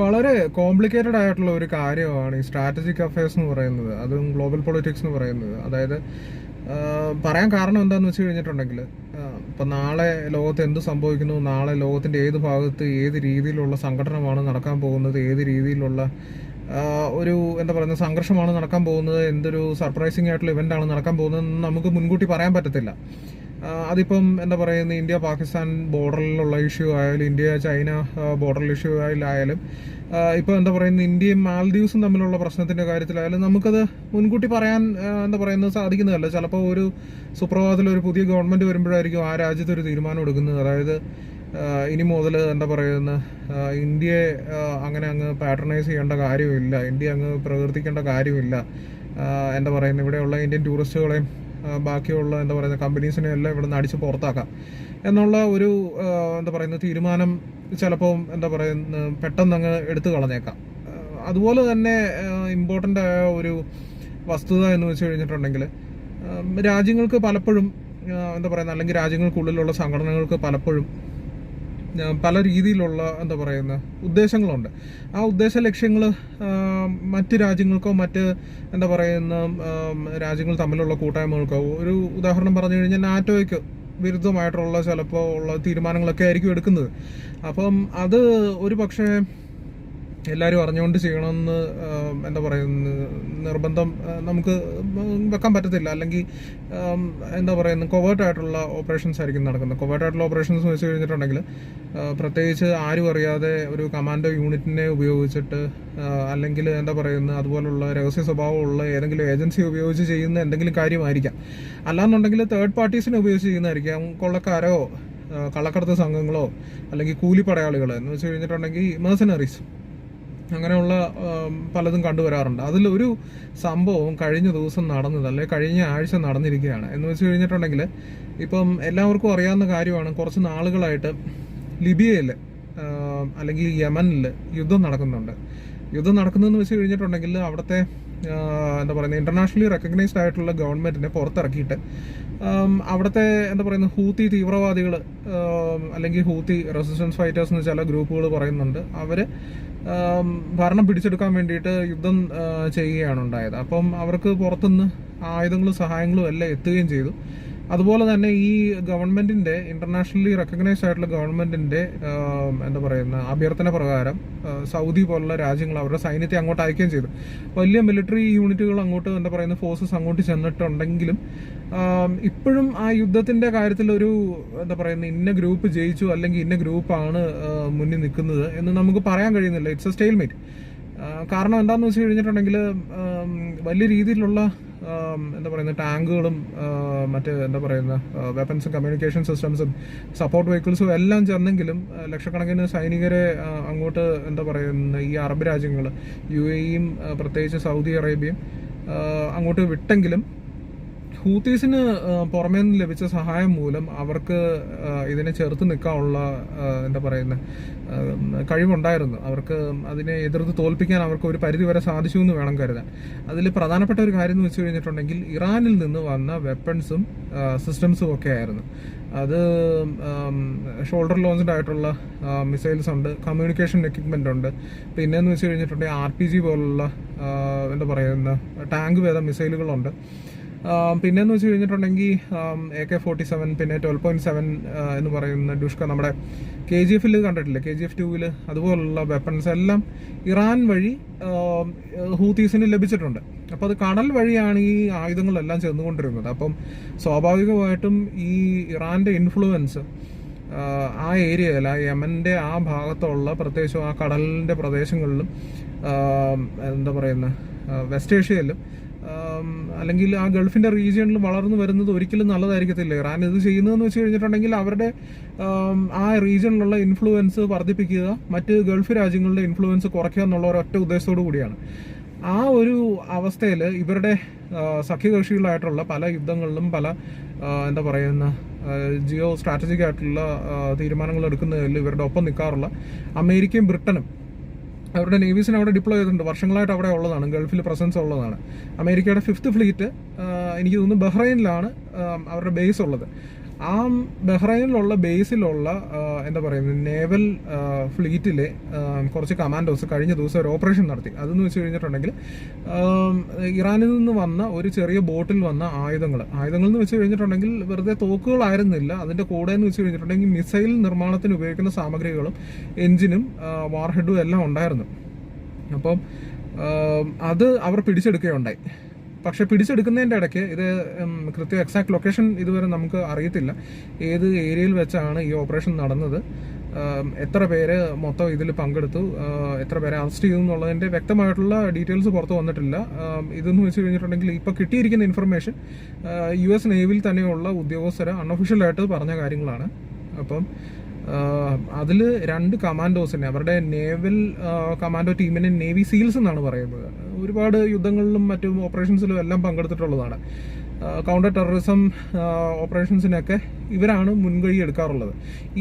വളരെ കോംപ്ലിക്കേറ്റഡ് ആയിട്ടുള്ള ഒരു കാര്യമാണ് ഈ സ്ട്രാറ്റജിക് അഫയേഴ്സ് എന്ന് പറയുന്നത്, അതും ഗ്ലോബൽ പൊളിറ്റിക്സ് എന്ന് പറയുന്നത്. അതായത് പറയാൻ കാരണം എന്താണെന്ന് വെച്ച് കഴിഞ്ഞിട്ടുണ്ടെങ്കിൽ, ഇപ്പം നാളെ ലോകത്ത് എന്ത് സംഭവിക്കുന്നു, നാളെ ലോകത്തിൻ്റെ ഏത് ഭാഗത്ത് ഏത് രീതിയിലുള്ള സംഘടനമാണ് നടക്കാൻ പോകുന്നത്, ഏത് രീതിയിലുള്ള ഒരു എന്താ പറയുന്നത് സംഘർഷമാണ് നടക്കാൻ പോകുന്നത്, എന്തൊരു സർപ്രൈസിങ് ആയിട്ടുള്ള ഇവൻ്റാണ് നടക്കാൻ പോകുന്നതെന്ന് നമുക്ക് മുൻകൂട്ടി പറയാൻ പറ്റത്തില്ല. അതിപ്പം എന്താ പറയുന്നത് ഇന്ത്യ പാകിസ്ഥാൻ ബോർഡറിലുള്ള ഇഷ്യൂ ആയാലും, ഇന്ത്യ ചൈന ബോർഡറിൽ ഇഷ്യൂ ആയാലും, ഇപ്പോൾ എന്താ പറയുന്നത് ഇന്ത്യയും മാൽദീവ്സും തമ്മിലുള്ള പ്രശ്നത്തിൻ്റെ കാര്യത്തിലായാലും നമുക്കത് മുൻകൂട്ടി പറയാൻ എന്താ പറയുന്നത് സാധിക്കുന്നതല്ല. ചിലപ്പോൾ ഒരു സുപ്രഭാതത്തിൽ ഒരു പുതിയ ഗവൺമെൻറ് വരുമ്പോഴായിരിക്കും ആ രാജ്യത്ത് ഒരു തീരുമാനം എടുക്കുന്നത്. അതായത് ഇനി മുതൽ എന്താ പറയുന്ന ഇന്ത്യയെ അങ്ങനെ അങ്ങ് പാട്രണൈസ് ചെയ്യേണ്ട കാര്യമില്ല, ഇന്ത്യ അങ്ങ് പ്രവർത്തിക്കേണ്ട കാര്യമില്ല, എന്താ പറയുന്നത് ഇവിടെയുള്ള ഇന്ത്യൻ ടൂറിസ്റ്റുകളെയും ബാക്കിയുള്ള എന്താ പറയുന്ന കമ്പനീസിനെ എല്ലാം ഇവിടെ നിന്ന് അടിച്ച് പുറത്താക്കാം എന്നുള്ള ഒരു എന്താ പറയുന്ന തീരുമാനം ചിലപ്പോൾ എന്താ പറയുന്ന പെട്ടെന്ന് അങ്ങ് എടുത്തു കളഞ്ഞേക്കാം. അതുപോലെ തന്നെ ഇമ്പോർട്ടൻ്റ് ആയ ഒരു വസ്തുത എന്ന് വെച്ച് കഴിഞ്ഞിട്ടുണ്ടെങ്കിൽ, രാജ്യങ്ങൾക്ക് പലപ്പോഴും എന്താ പറയുന്നത്, അല്ലെങ്കിൽ രാജ്യങ്ങൾക്കുള്ളിലുള്ള സംഘടനകൾക്ക് പലപ്പോഴും പല രീതിയിലുള്ള എന്താ പറയുന്ന ഉദ്ദേശങ്ങളുണ്ട്. ആ ഉദ്ദേശ ലക്ഷ്യങ്ങൾ മറ്റ് രാജ്യങ്ങൾക്കോ മറ്റ് എന്താ പറയുന്ന രാജ്യങ്ങൾ തമ്മിലുള്ള കൂട്ടായ്മകൾക്കോ, ഒരു ഉദാഹരണം പറഞ്ഞു കഴിഞ്ഞാൽ നാറ്റോയ്ക്ക് വിരുദ്ധമായിട്ടുള്ള ചിലപ്പോൾ ഉള്ള തീരുമാനങ്ങളൊക്കെ ആയിരിക്കും എടുക്കുന്നത്. അപ്പം അത് ഒരു പക്ഷേ എല്ലാവരും അറിഞ്ഞുകൊണ്ട് ചെയ്യണമെന്ന് എന്താ പറയുന്നത് നിർബന്ധം നമുക്ക് വെക്കാൻ പറ്റത്തില്ല. അല്ലെങ്കിൽ എന്താ പറയുന്നത് കൊവേർട്ടായിട്ടുള്ള ഓപ്പറേഷൻസ് ആയിരിക്കും നടക്കുന്നത്. കൊവേർട്ടായിട്ടുള്ള ഓപ്പറേഷൻസ് എന്ന് വെച്ച് കഴിഞ്ഞിട്ടുണ്ടെങ്കിൽ പ്രത്യേകിച്ച് ആരും അറിയാതെ ഒരു കമാൻഡോ യൂണിറ്റിനെ ഉപയോഗിച്ചിട്ട്, അല്ലെങ്കിൽ എന്താ പറയുന്നത് അതുപോലുള്ള രഹസ്യ സ്വഭാവമുള്ള ഏതെങ്കിലും ഏജൻസി ഉപയോഗിച്ച് ചെയ്യുന്ന എന്തെങ്കിലും കാര്യമായിരിക്കാം. അല്ലാന്നുണ്ടെങ്കിൽ തേർഡ് പാർട്ടീസിനെ ഉപയോഗിച്ച് ചെയ്യുന്നതായിരിക്കാം. കൊള്ളക്കാരോ കള്ളക്കടത്ത് സംഘങ്ങളോ അല്ലെങ്കിൽ കൂലിപ്പടയാളികൾ എന്ന് വെച്ച് കഴിഞ്ഞിട്ടുണ്ടെങ്കിൽ മെർസനറീസ്, അങ്ങനെയുള്ള പലതും കണ്ടുവരാറുണ്ട്. അതിലൊരു സംഭവം കഴിഞ്ഞ ദിവസം നടന്നത്, അല്ലെങ്കിൽ കഴിഞ്ഞ ആഴ്ച നടന്നിരിക്കുകയാണ്. എന്ന് വെച്ച് കഴിഞ്ഞിട്ടുണ്ടെങ്കിൽ ഇപ്പം എല്ലാവർക്കും അറിയാവുന്ന കാര്യമാണ്, കുറച്ച് നാളുകളായിട്ട് ലിബിയയിൽ അല്ലെങ്കിൽ യമനിൽ യുദ്ധം നടക്കുന്നുണ്ട്. യുദ്ധം നടക്കുന്നതെന്ന് വെച്ച് കഴിഞ്ഞിട്ടുണ്ടെങ്കിൽ അവിടുത്തെ എന്താ പറയുന്നത് ഇന്റർനാഷണലി റെക്കഗ്നൈസ്ഡ് ആയിട്ടുള്ള ഗവൺമെന്റിനെ പുറത്തിറക്കിയിട്ട് അവിടുത്തെ എന്താ പറയുന്നത് ഹൂത്തി തീവ്രവാദികൾ അല്ലെങ്കിൽ ഹൂത്തി റെസിസ്റ്റൻസ് ഫൈറ്റേഴ്സ് എന്ന് ചില ഗ്രൂപ്പുകൾ പറയുന്നുണ്ട്, അവർ ഭരണം പിടിച്ചെടുക്കാൻ വേണ്ടിയിട്ട് യുദ്ധം ചെയ്യുകയാണ് ഉണ്ടായത്. അപ്പം അവർക്ക് പുറത്തുനിന്ന് ആയുധങ്ങളും സഹായങ്ങളും എല്ലാം എത്തുകയും ചെയ്തു. അതുപോലെ തന്നെ ഈ ഗവൺമെന്റിന്റെ ഇന്റർനാഷണലി റെക്കഗ്നൈസ്ഡ് ആയിട്ടുള്ള ഗവൺമെന്റിന്റെ എന്താ പറയുന്ന അഭ്യർത്ഥന പ്രകാരം സൗദി പോലുള്ള രാജ്യങ്ങൾ അവരുടെ സൈന്യത്തെ അങ്ങോട്ട് അയക്കുകയും ചെയ്തു. വലിയ മിലിറ്ററി യൂണിറ്റുകൾ അങ്ങോട്ട് എന്താ പറയുന്ന ഫോഴ്സസ് അങ്ങോട്ട് ചെന്നിട്ടുണ്ടെങ്കിലും ഇപ്പോഴും ആ യുദ്ധത്തിന്റെ കാര്യത്തിൽ ഒരു എന്താ പറയുന്ന ഇന്ന ഗ്രൂപ്പ് ജയിച്ചു അല്ലെങ്കിൽ ഇന്ന ഗ്രൂപ്പാണ് മുന്നിൽ നിൽക്കുന്നത് എന്ന് നമുക്ക് പറയാൻ കഴിയുന്നില്ല. It's a stalemate. കാരണം എന്താണെന്ന് വെച്ച് കഴിഞ്ഞിട്ടുണ്ടെങ്കിൽ വലിയ രീതിയിലുള്ള എന്താ പറയുന്ന ടാങ്കുകളും മറ്റ് എന്താ പറയുന്ന വെപ്പൺസും കമ്മ്യൂണിക്കേഷൻ സിസ്റ്റംസും സപ്പോർട്ട് വെഹിക്കിൾസും എല്ലാം ചെന്നെങ്കിലും ലക്ഷക്കണക്കിന് സൈനികരെ അങ്ങോട്ട് എന്താ പറയുന്ന ഈ അറബ് രാജ്യങ്ങൾ UAEയും പ്രത്യേകിച്ച് സൗദി അറേബ്യയും അങ്ങോട്ട് വിട്ടെങ്കിലും ഹൂത്തീസിന് പുറമേ നിന്ന് ലഭിച്ച സഹായം മൂലം അവർക്ക് ഇതിനെ ചെറുത്ത് നിൽക്കാനുള്ള എന്താ പറയുന്ന കഴിവുണ്ടായിരുന്നു. അവർക്ക് അതിനെ എതിർത്ത് തോൽപ്പിക്കാൻ അവർക്ക് ഒരു പരിധി വരെ സാധിച്ചു എന്ന് വേണം കരുതാൻ. അതിൽ പ്രധാനപ്പെട്ട ഒരു കാര്യം എന്ന് വെച്ച് കഴിഞ്ഞിട്ടുണ്ടെങ്കിൽ ഇറാനിൽ നിന്ന് വന്ന വെപ്പൺസും സിസ്റ്റംസും ഒക്കെ ആയിരുന്നു. അത് ഷോൾഡർ ലോഞ്ച്ഡ് ആയിട്ടുള്ള മിസൈൽസ് ഉണ്ട്, കമ്മ്യൂണിക്കേഷൻ എക്യുപ്മെന്റ് ഉണ്ട്, പിന്നെന്ന് വെച്ച് കഴിഞ്ഞിട്ടുണ്ടെങ്കിൽ RPG പോലുള്ള എന്താ പറയുന്ന ടാങ്ക് വേദ മിസൈലുകളുണ്ട്. പിന്നെന്ന് വെച്ച് കഴിഞ്ഞിട്ടുണ്ടെങ്കിൽ AK-47, പിന്നെ 12.7 എന്ന് പറയുന്ന ഡുഷ്ക, നമ്മുടെ KGF കണ്ടിട്ടില്ലേ, KGF 2 അതുപോലുള്ള വെപ്പൺസ് എല്ലാം ഇറാൻ വഴി ഹൂത്തീസിന് ലഭിച്ചിട്ടുണ്ട്. അപ്പോൾ അത് കടൽ വഴിയാണ് ഈ ആയുധങ്ങളെല്ലാം ചെന്നുകൊണ്ടിരുന്നത്. അപ്പം സ്വാഭാവികമായിട്ടും ഈ ഇറാന്റെ ഇൻഫ്ലുവൻസ് ആ ഏരിയയിൽ, ആ യമന്റെ ആ ഭാഗത്തുള്ള പ്രത്യേകിച്ചും ആ കടലിന്റെ പ്രദേശങ്ങളിലും എന്താ പറയുന്ന വെസ്റ്റ് ഏഷ്യയിലും അല്ലെങ്കിൽ ആ ഗൾഫിന്റെ റീജിയണിൽ വളർന്നു വരുന്നത് ഒരിക്കലും നല്ലതായിരിക്കത്തില്ല. ഇറാൻ ഇത് ചെയ്യുന്നതെന്ന് വെച്ച് കഴിഞ്ഞിട്ടുണ്ടെങ്കിൽ അവരുടെ ആ റീജിയണിലുള്ള ഇൻഫ്ലുവൻസ് വർദ്ധിപ്പിക്കുക, മറ്റ് ഗൾഫ് രാജ്യങ്ങളുടെ ഇൻഫ്ലുവൻസ് കുറയ്ക്കുക എന്നുള്ള ഒരൊറ്റ ഉദ്ദേശത്തോടു കൂടിയാണ്. ആ ഒരു അവസ്ഥയിൽ ഇവരുടെ സഖ്യകക്ഷികളായിട്ടുള്ള പല യുദ്ധങ്ങളിലും പല എന്താ പറയുന്ന ജിയോ സ്ട്രാറ്റജിക് ആയിട്ടുള്ള തീരുമാനങ്ങൾ എടുക്കുന്നതിൽ ഇവരുടെ ഒപ്പം നിൽക്കാറുള്ള അമേരിക്കയും ബ്രിട്ടനും അവരുടെ നേവീസിനെ അവിടെ ഡിപ്ലോയ് ചെയ്തിട്ടുണ്ട്. വർഷങ്ങളായിട്ട് അവിടെ ഉള്ളതാണ്, ഗൾഫിൽ പ്രസൻസ് ഉള്ളതാണ്. അമേരിക്കയുടെ 5th ഫ്ലീറ്റ് എനിക്ക് തോന്നുന്നു ബഹ്റൈനിലാണ് അവരുടെ ബേസ് ഉള്ളത്. ആ ബഹ്റൈനിലുള്ള ബേസിലുള്ള എന്താ പറയുന്നത് നേവൽ ഫ്ലീറ്റിലെ കുറച്ച് കമാൻഡോസ് കഴിഞ്ഞ ദിവസം ഒരു ഓപ്പറേഷൻ നടത്തി. അതെന്ന് വെച്ച് കഴിഞ്ഞിട്ടുണ്ടെങ്കിൽ ഇറാനിൽ നിന്ന് വന്ന ഒരു ചെറിയ ബോട്ടിൽ വന്ന ആയുധങ്ങൾ എന്ന് വെച്ച് കഴിഞ്ഞിട്ടുണ്ടെങ്കിൽ വെറുതെ തോക്കുകളായിരുന്നില്ല. അതിൻ്റെ കൂടെ എന്ന് വെച്ച് കഴിഞ്ഞിട്ടുണ്ടെങ്കിൽ മിസൈൽ നിർമ്മാണത്തിന് ഉപയോഗിക്കുന്ന സാമഗ്രികളും എഞ്ചിനും വാർഹെഡും എല്ലാം ഉണ്ടായിരുന്നു. അപ്പം അത് അവർ പിടിച്ചെടുക്കുകയുണ്ടായി. പക്ഷെ പിടിച്ചെടുക്കുന്നതിൻ്റെ ഇടയ്ക്ക് ഇത് കൃത്യം എക്സാക്ട് ലൊക്കേഷൻ ഇതുവരെ നമുക്ക് അറിയത്തില്ല, ഏത് ഏരിയയിൽ വെച്ചാണ് ഈ ഓപ്പറേഷൻ നടന്നത്, എത്ര പേര് മൊത്തം ഇതിൽ പങ്കെടുത്തു, എത്ര പേരെ അറസ്റ്റ് ചെയ്തു എന്നുള്ളതിൻ്റെ വ്യക്തമായിട്ടുള്ള ഡീറ്റെയിൽസ് പുറത്ത് വന്നിട്ടില്ല. ഇതെന്ന് വെച്ച് കഴിഞ്ഞിട്ടുണ്ടെങ്കിൽ ഇപ്പോൾ കിട്ടിയിരിക്കുന്ന ഇൻഫർമേഷൻ US നേവിയിൽ തന്നെയുള്ള ഉദ്യോഗസ്ഥർ അൺഒഫീഷ്യലായിട്ട് പറഞ്ഞ കാര്യങ്ങളാണ്. അപ്പം അതിൽ 2 കമാൻഡോസിനെ, അവരുടെ നേവൽ കമാൻഡോ ടീമിനെ നേവി സീൽസ് എന്നാണ് പറയുന്നത്. ഒരുപാട് യുദ്ധങ്ങളിലും മറ്റും ഓപ്പറേഷൻസിലും എല്ലാം പങ്കെടുത്തിട്ടുള്ളതാണ്. കൗണ്ടർ ടെററിസം ഓപ്പറേഷൻസിനൊക്കെ ഇവരാണ് മുൻകൈ എടുക്കാറുള്ളത്.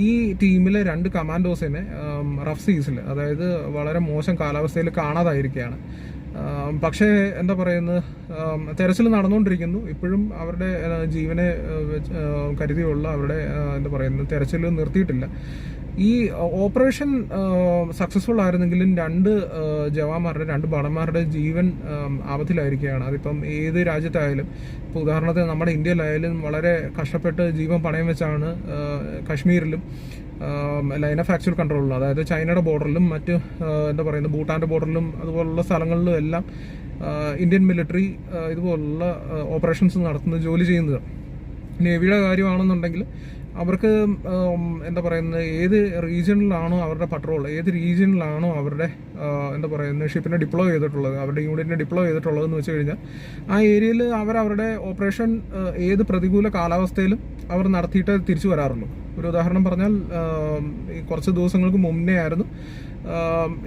ഈ ടീമിലെ 2 കമാൻഡോസിനെ റഫ് സീസിൽ, അതായത് വളരെ മോശം കാലാവസ്ഥയിൽ കാണാതായിരിക്കുകയാണ്. പക്ഷേ എന്താ പറയുന്നത്, തെരച്ചിൽ നടന്നുകൊണ്ടിരിക്കുന്നു. ഇപ്പോഴും അവരുടെ ജീവനെ കരുതിയുള്ള അവരുടെ എന്താ പറയുന്നത് തെരച്ചിൽ നിർത്തിയിട്ടില്ല. ഈ ഓപ്പറേഷൻ സക്സസ്ഫുൾ ആയിരുന്നെങ്കിലും 2 ജവാന്മാരുടെ 2 ഭടന്മാരുടെ ജീവൻ ആപത്തിലായിരിക്കുകയാണ്. അതിപ്പം ഏത് രാജ്യത്തായാലും, ഇപ്പോൾ ഉദാഹരണത്തിന് നമ്മുടെ ഇന്ത്യയിലായാലും വളരെ കഷ്ടപ്പെട്ട് ജീവൻ പണയം വെച്ചാണ് കശ്മീരിലും ലൈൻ ഓഫ് ആക്ച്വൽ കൺട്രോളിലും, അതായത് ചൈനയുടെ ബോർഡറിലും മറ്റ് എന്താ പറയുന്നത് ഭൂട്ടാൻ്റെ ബോർഡറിലും അതുപോലുള്ള സ്ഥലങ്ങളിലും എല്ലാം ഇന്ത്യൻ മിലിറ്ററി ഇതുപോലുള്ള ഓപ്പറേഷൻസ് നടത്തുന്നത്, ജോലി ചെയ്യുന്നത്. നേവിയുടെ കാര്യമാണെന്നുണ്ടെങ്കിൽ അവർക്ക് എന്താ പറയുന്നത് ഏത് റീജിയണിലാണോ അവരുടെ പട്രോൾ, ഏത് റീജിയണിലാണോ അവരുടെ എന്താ പറയുന്നത് ഷിപ്പിനെ ഡിപ്ലോയ് ചെയ്തിട്ടുള്ളത്, അവരുടെ യൂണിറ്റിനെ ഡിപ്ലോയ് ചെയ്തിട്ടുള്ളതെന്ന് വെച്ച് കഴിഞ്ഞാൽ ആ ഏരിയയിൽ അവരുടെ ഓപ്പറേഷൻ ഏത് പ്രതികൂല കാലാവസ്ഥയിലും അവർ നടത്തിയിട്ട് തിരിച്ചു വരാറുള്ളൂ. ഒരു ഉദാഹരണം പറഞ്ഞാൽ കുറച്ച് ദിവസങ്ങൾക്ക് മുന്നേ ആയിരുന്നു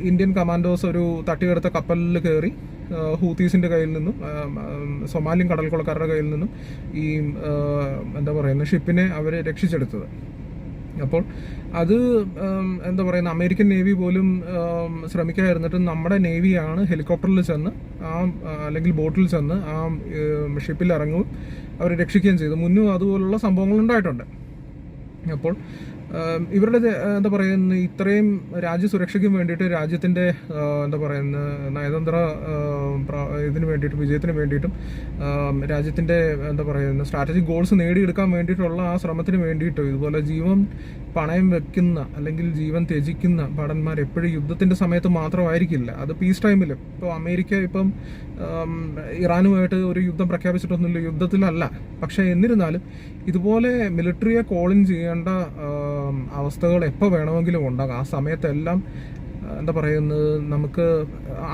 ഇന്ത്യൻ കമാൻഡോസ് ഒരു തട്ടിയെടുത്ത കപ്പലിൽ കയറി ഹൂത്തീസിൻ്റെ കയ്യിൽ നിന്നും സൊമാലിയൻ കടൽക്കൊള്ളക്കാരുടെ കയ്യിൽ നിന്നും ഈ എന്താ പറയുന്നത് ഷിപ്പിനെ അവർ രക്ഷിച്ചെടുത്തത്. അപ്പോൾ അത് എന്താ പറയുന്നത് അമേരിക്കൻ നേവി പോലും ശ്രമിക്കാതിരുന്നിട്ട് നമ്മുടെ നേവിയാണ് ഹെലികോപ്റ്ററിൽ ചെന്ന് അല്ലെങ്കിൽ ബോട്ടിൽ ചെന്ന് ആ ഷിപ്പിൽ ഇറങ്ങുകയും അവരെ രക്ഷിക്കുകയും ചെയ്തു. മുന്നും അതുപോലുള്ള സംഭവങ്ങൾ ഉണ്ടായിട്ടുണ്ട്. അപ്പോൾ ഇവരുടെ എന്താ പറയുന്നത് ഇത്രയും രാജ്യസുരക്ഷയ്ക്കും വേണ്ടിയിട്ട്, രാജ്യത്തിൻ്റെ എന്താ പറയുന്നത് നയതന്ത്ര ഇതിന് വേണ്ടിയിട്ടും വിജയത്തിന് വേണ്ടിയിട്ടും രാജ്യത്തിൻ്റെ എന്താ പറയുന്നത് സ്ട്രാറ്റജിക് ഗോൾസ് നേടിയെടുക്കാൻ വേണ്ടിയിട്ടുള്ള ആ ശ്രമത്തിന് വേണ്ടിയിട്ടും ഇതുപോലെ ജീവൻ പണയം വെക്കുന്ന അല്ലെങ്കിൽ ജീവൻ ത്യജിക്കുന്ന ഭടന്മാർ എപ്പോഴും യുദ്ധത്തിൻ്റെ സമയത്ത് മാത്രമായിരിക്കില്ല, അത് പീസ് ടൈമിലും. ഇപ്പോൾ അമേരിക്ക ഇപ്പം ഇറാനുമായിട്ട് ഒരു യുദ്ധം പ്രഖ്യാപിച്ചിട്ടൊന്നുമില്ല, യുദ്ധത്തിലല്ല. പക്ഷേ എന്നിരുന്നാലും ഇതുപോലെ മിലിറ്ററിയെ കോളിൻ ചെയ്യേണ്ട അവസ്ഥകൾ എപ്പോൾ വേണമെങ്കിലും ഉണ്ടാകും. ആ സമയത്തെല്ലാം എന്താ പറയുന്നത് നമുക്ക്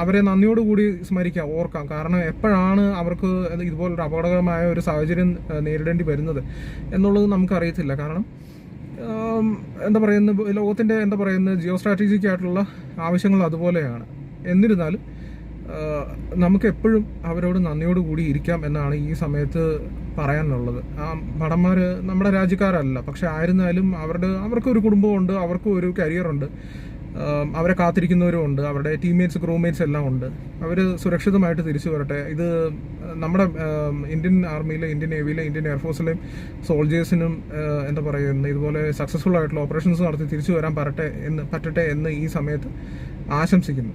അവരെ നന്ദിയോടുകൂടി സ്മരിക്കാം, ഓർക്കാം. കാരണം എപ്പോഴാണ് അവർക്ക് ഇതുപോലൊരു അപകടകരമായ ഒരു സാഹചര്യം നേരിടേണ്ടി വരുന്നത് എന്നുള്ളത് നമുക്കറിയത്തില്ല. കാരണം എന്താ പറയുന്നത് ലോകത്തിൻ്റെ എന്താ പറയുന്നത് ജിയോ സ്ട്രാറ്റജിക് ആയിട്ടുള്ള ആവശ്യങ്ങൾ അതുപോലെയാണ്. എന്നിരുന്നാലും നമുക്ക് എപ്പോഴും അവരോട് നന്ദിയോടുകൂടി ഇരിക്കാം എന്നാണ് ഈ സമയത്ത് പറയാനുള്ളത്. ആ ഭടന്മാർ നമ്മുടെ രാജ്യക്കാരല്ല, പക്ഷെ ആയിരുന്നാലും അവർക്കൊരു കുടുംബമുണ്ട്, അവർക്കും ഒരു കരിയറുണ്ട്, അവരെ കാത്തിരിക്കുന്നവരും ഉണ്ട്, അവരുടെ ടീംമേറ്റ്സ് ക്രൂമേറ്റ്സ് എല്ലാം ഉണ്ട്. അവർ സുരക്ഷിതമായിട്ട് തിരിച്ചു വരട്ടെ. ഇത് നമ്മുടെ ഇന്ത്യൻ ആർമിയിലെ, ഇന്ത്യൻ നേവിയിലെ, ഇന്ത്യൻ എയർഫോഴ്സിലെയും സോൾജേഴ്സിനും എന്താ പറയുന്നത് ഇതുപോലെ സക്സസ്ഫുൾ ആയിട്ടുള്ള ഓപ്പറേഷൻസ് നടത്തി തിരിച്ചു വരാൻ പറ്റട്ടെ എന്ന് ഈ സമയത്ത് ആശംസിക്കുന്നു.